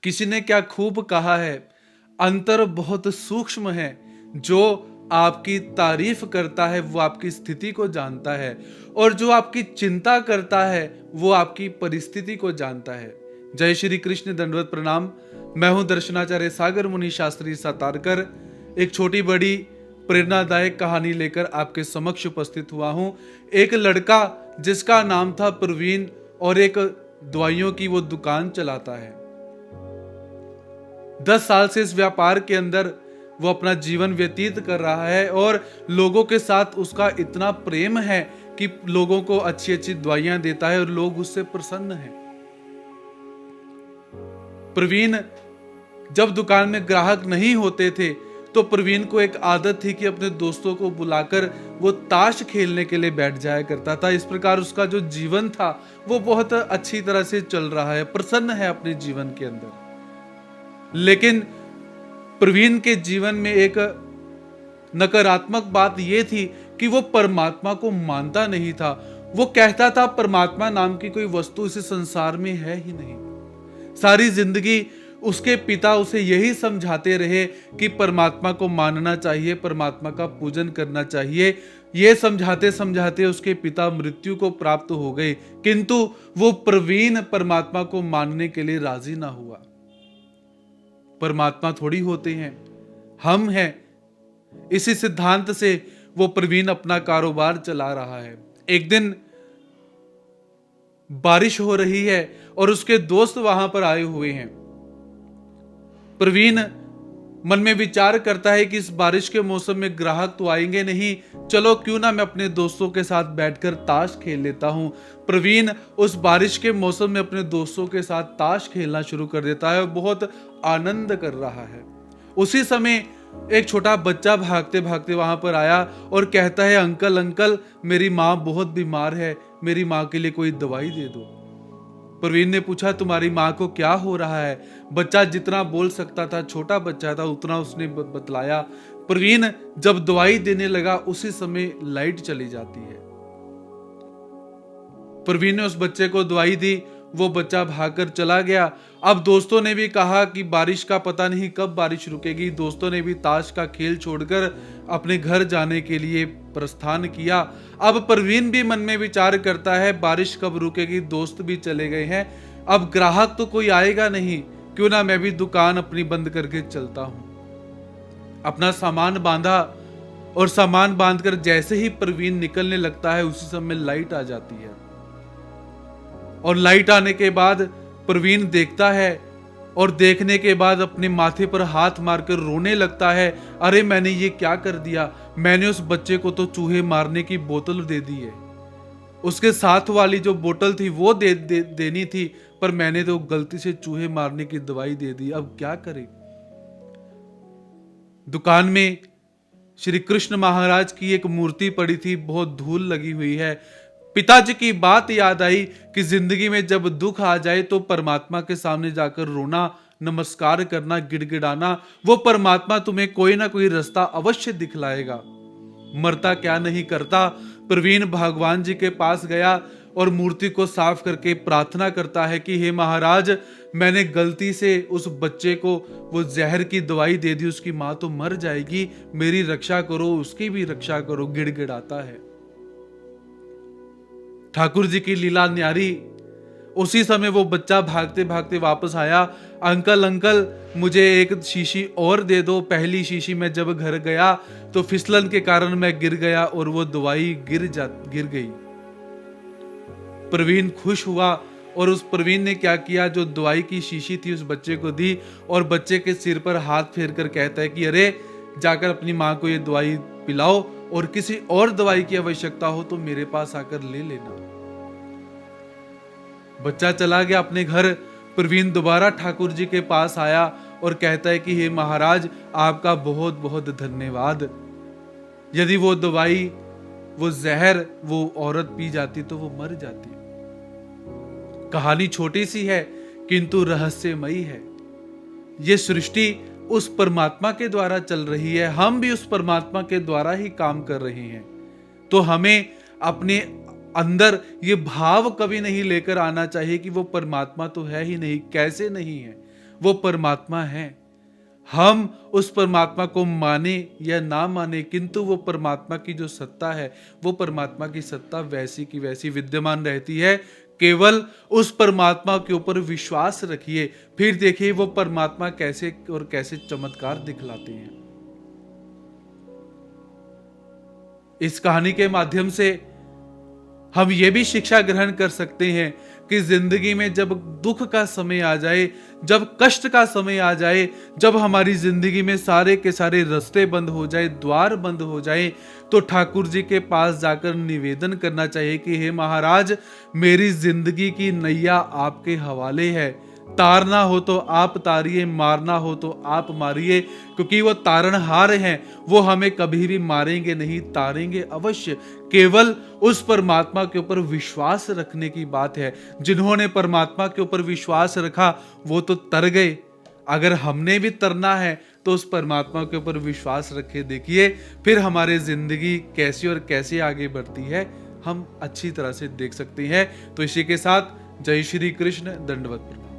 किसी ने क्या खूब कहा है, अंतर बहुत सूक्ष्म है। जो आपकी तारीफ करता है वो आपकी स्थिति को जानता है, और जो आपकी चिंता करता है वो आपकी परिस्थिति को जानता है। जय श्री कृष्ण, दंडवत प्रणाम। मैं हूं दर्शनाचार्य सागर मुनि शास्त्री सातारकर। एक छोटी बड़ी प्रेरणादायक कहानी लेकर आपके समक्ष उपस्थित हुआ हूं। एक लड़का जिसका नाम था प्रवीण, और एक दवाइयों की वो दुकान चलाता है। 10 साल से इस व्यापार के अंदर वो अपना जीवन व्यतीत कर रहा है, और लोगों के साथ उसका इतना प्रेम है कि लोगों को अच्छी अच्छी दवाइयां देता है और लोग उससे प्रसन्न हैं। प्रवीण जब दुकान में ग्राहक नहीं होते थे तो प्रवीण को एक आदत थी कि अपने दोस्तों को बुलाकर वो ताश खेलने के लिए बैठ जाया करता था। इस प्रकार उसका जो जीवन था वो बहुत अच्छी तरह से चल रहा है, प्रसन्न है अपने जीवन के अंदर। लेकिन प्रवीण के जीवन में एक नकारात्मक बात यह थी कि वो परमात्मा को मानता नहीं था। वो कहता था परमात्मा नाम की कोई वस्तु इस संसार में है ही नहीं। सारी जिंदगी उसके पिता उसे यही समझाते रहे कि परमात्मा को मानना चाहिए, परमात्मा का पूजन करना चाहिए। ये समझाते समझाते उसके पिता मृत्यु को प्राप्त हो गए, किंतु वो प्रवीण परमात्मा को मानने के लिए राजी ना हुआ। परमात्मा थोड़ी होते हैं, हम हैं। इसी सिद्धांत से वो प्रवीण अपना कारोबार चला रहा है। एक दिन बारिश हो रही है और उसके दोस्त वहां पर आए हुए हैं। प्रवीण मन में विचार करता है कि इस बारिश के मौसम में ग्राहक तो आएंगे नहीं, चलो क्यों ना मैं अपने दोस्तों के साथ बैठकर ताश खेल लेता हूं। प्रवीण उस बारिश के मौसम में अपने दोस्तों के साथ ताश खेलना शुरू कर देता है और बहुत आनंद कर रहा है। उसी समय एक छोटा बच्चा भागते भागते वहां पर आया और कहता है, अंकल अंकल मेरी माँ बहुत बीमार है, मेरी माँ के लिए कोई दवाई दे दो। प्रवीण ने पूछा, तुम्हारी माँ को क्या हो रहा है? बच्चा जितना बोल सकता था, छोटा बच्चा था, उतना उसने बतलाया। प्रवीण जब दवाई देने लगा उसी समय लाइट चली जाती है। प्रवीण ने उस बच्चे को दवाई दी, वो बच्चा भागकर चला गया। अब दोस्तों ने भी कहा कि बारिश का पता नहीं कब बारिश रुकेगी। दोस्तों ने भी ताश का खेल छोड़कर अपने घर जाने के लिए प्रस्थान किया। अब प्रवीण भी मन में विचार करता है, बारिश कब रुकेगी, दोस्त भी चले गए हैं, अब ग्राहक तो कोई आएगा नहीं, क्यों ना मैं भी दुकान अपनी बंद करके चलता हूं। अपना सामान बांधा, और सामान बांधकर जैसे ही प्रवीण निकलने लगता है उसी समय लाइट आ जाती है। और लाइट आने के बाद प्रवीण देखता है, और देखने के बाद अपने माथे पर हाथ मारकर रोने लगता है, अरे मैंने ये क्या कर दिया, मैंने उस बच्चे को तो चूहे मारने की बोतल दे दी है। उसके साथ वाली जो बोतल थी वो देनी थी, पर मैंने तो गलती से चूहे मारने की दवाई दे दी, अब क्या करें। दुकान में श्री कृष्ण महाराज की एक मूर्ति पड़ी थी, बहुत धूल लगी हुई है। पिताजी की बात याद आई कि जिंदगी में जब दुख आ जाए तो परमात्मा के सामने जाकर रोना, नमस्कार करना, गिड़गिड़ाना, वो परमात्मा तुम्हें कोई ना कोई रास्ता अवश्य दिखलाएगा। मरता क्या नहीं करता। प्रवीण भगवान जी के पास गया और मूर्ति को साफ करके प्रार्थना करता है कि हे महाराज, मैंने गलती से उस बच्चे को वो जहर की दवाई दे दी, उसकी माँ तो मर जाएगी, मेरी रक्षा करो, उसकी भी रक्षा करो। गिड़गिड़ाता है। ठाकुर जी की लीला न्यारी। उसी समय वो बच्चा भागते भागते वापस आया, अंकल अंकल मुझे एक शीशी और दे दो। पहली शीशी में जब घर गया तो फिसलन के कारण मैं गिर गया और वो दवाई गिर गई। प्रवीण खुश हुआ, और उस प्रवीण ने क्या किया, जो दवाई की शीशी थी उस बच्चे को दी, और बच्चे के सिर पर हाथ फेर कर कहता है कि अरे जाकर अपनी माँ को ये दवाई पिलाओ, और किसी और दवाई की आवश्यकता हो तो मेरे पास आकर ले लेना। बच्चा चला गया अपने घर। प्रवीण दोबारा ठाकुर जी के पास आया और कहता है कि हे महाराज, आपका बहुत बहुत धन्यवाद। यदि वो दवाई, वो जहर वो औरत पी जाती तो वो मर जाती। कहानी छोटी सी है किंतु रहस्यमयी है। ये सृष्टि उस परमात्मा के द्वारा चल रही है, हम भी उस परमात्मा के द्वारा ही काम कर रहे हैं। तो हमें अपने अंदर ये भाव कभी नहीं लेकर आना चाहिए कि वो परमात्मा तो है ही नहीं, कैसे नहीं है। वो परमात्मा है। हम उस परमात्मा को माने या ना माने, किंतु वो परमात्मा की जो सत्ता है, वो परमात्मा की सत्ता वैसी की वैसी विद्यमान रहती है। केवल उस परमात्मा के ऊपर विश्वास रखिए, फिर देखिए वो परमात्मा कैसे और कैसे चमत्कार दिखलाते हैं। इस कहानी के माध्यम से हम ये भी शिक्षा ग्रहण कर सकते हैं कि जिंदगी में जब दुख का समय आ जाए, जब कष्ट का समय आ जाए, जब हमारी जिंदगी में सारे के सारे रास्ते बंद हो जाए, द्वार बंद हो जाए, तो ठाकुर जी के पास जाकर निवेदन करना चाहिए कि हे महाराज, मेरी जिंदगी की नैया आपके हवाले है। तारना हो तो आप तारिए, मारना हो तो आप मारिए, क्योंकि वो तारणहार हैं। वो हमें कभी भी मारेंगे नहीं, तारेंगे अवश्य। केवल उस परमात्मा के ऊपर विश्वास रखने की बात है। जिन्होंने परमात्मा के ऊपर विश्वास रखा वो तो तर गए। अगर हमने भी तरना है तो उस परमात्मा के ऊपर विश्वास रखे, देखिए फिर हमारी जिंदगी कैसी और कैसे आगे बढ़ती है, हम अच्छी तरह से देख सकते हैं। तो इसी के साथ जय श्री कृष्ण, दंडवत प्रणाम।